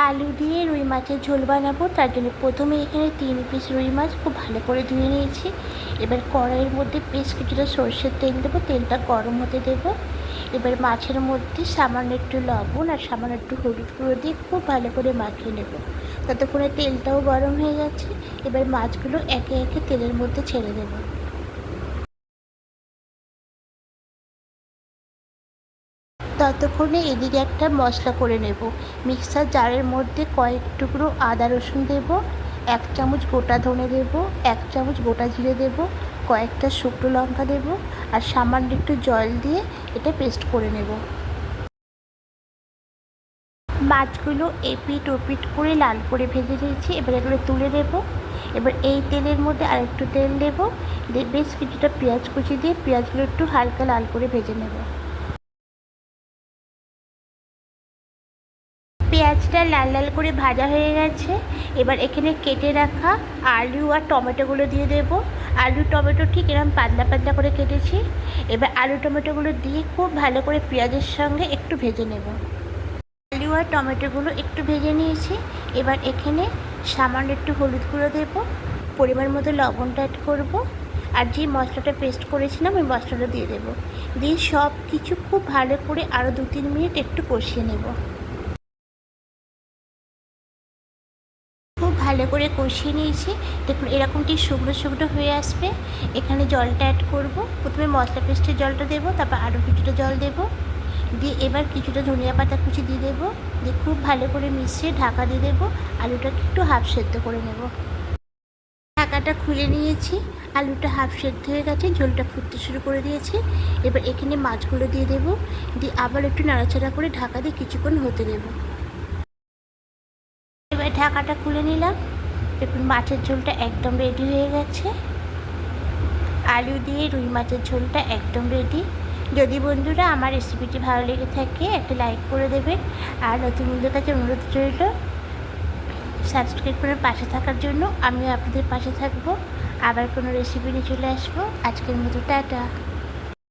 আলু দিয়ে রুই মাছের ঝোল বানাবো। তার জন্য প্রথমে এখানে 3 পিস রুই মাছ খুব ভালো করে ধুয়ে নিয়েছি। এবার কড়াইয়ের মধ্যে বেশ কিছুটা সরষের তেল দেবো, তেলটা গরম হতে দেবো। এবার মাছের মধ্যে সামান্য একটু লবণ আর সামান্য একটু হলুদ গুঁড়ো দিয়ে খুব ভালো করে মাখিয়ে নেব। ততক্ষণে তেলটাও গরম হয়ে গেছে। এবার মাছগুলো একে একে তেলের মধ্যে ছেড়ে দেবো। ততক্ষণে এদিকে একটা মশলা করে নেব। মিক্সার জারের মধ্যে কয়েক টুকরো আদা রসুন দেব, 1 চামচ গোটা ধনে দেব, 1 চামচ গোটা জিরে দেব, কয়েকটা শুকনো লঙ্কা দেব আর সামান্য একটু জল দিয়ে এটা পেস্ট করে নেব। মাছগুলো এপিট ওপিট করে লাল করে ভেজে নিয়েছি। এবার এগুলো তুলে দেব। এবার এই তেলের মধ্যে আরেকটু তেল দেব, দিয়ে বেশ কিছুটা পেঁয়াজ কুচি দিয়ে পেঁয়াজগুলো একটু হালকা লাল করে ভেজে নেব। পেঁয়াজটা লাল লাল করে ভাজা হয়ে গেছে। এবার এখানে কেটে রাখা আলু আর টমেটোগুলো দিয়ে দেব। আলু টমেটো ঠিক এরকম পাতলা পাতলা করে কেটেছি। এবার আলু টমেটোগুলো দিয়ে খুব ভালো করে পেঁয়াজের সঙ্গে একটু ভেজে নেব। আলু আর টমেটোগুলো একটু ভেজে নিয়েছি। এবার এখানে সামান্য একটু হলুদ গুঁড়ো দেব, পরিমাণ মতো লবণটা অ্যাড করব আর যে মশলাটা পেস্ট করেছিলাম ওই মশলাটা দিয়ে দেবো। দিয়ে সব কিছু খুব ভালো করে আরও 2-3 মিনিট একটু কষিয়ে নেব। খুব ভালো করে কষিয়ে নিয়েছি। দেখুন এরকম ঠিক শুকনো শুকনো হয়ে আসবে। এখানে জলটা অ্যাড করব। প্রথমে মশলা পেস্টের জলটা দেবো, তারপর আরও কিছুটা জল দেবো, দিয়ে এবার কিছুটা ধনিয়া পাতা কুচি দিয়ে দেবো, দিয়ে খুব ভালো করে মিশিয়ে ঢাকা দিয়ে দেবো। আলুটাকে একটু হাফ সেদ্ধ করে নেব। ঢাকাটা খুলে নিয়েছি। আলুটা হাফ সেদ্ধ হয়ে গেছে, ঝোলটা ফুটতে শুরু করে দিয়েছি। এবার এখানে মাছগুলো দিয়ে দেবো, দিয়ে আবার একটু নাড়াচাড়া করে ঢাকা দিয়ে কিছুক্ষণ হতে দেবো। এবার ঢাকাটা খুলে নিলাম। দেখুন মাছের ঝোলটা একদম রেডি হয়ে গেছে। আলু দিয়ে রুই মাছের ঝোলটা একদম রেডি। যদি বন্ধুরা আমার রেসিপিটি ভালো লেগে থাকে একটা লাইক করে দেবেন, আর নতুন বন্ধুদের কাছে অনুরোধ রইল সাবস্ক্রাইব করে পাশে থাকার জন্য। আমিও আপনাদের পাশে থাকবো। আবার কোনো রেসিপি নিয়ে চলে আসবো। আজকের মতো টাটা।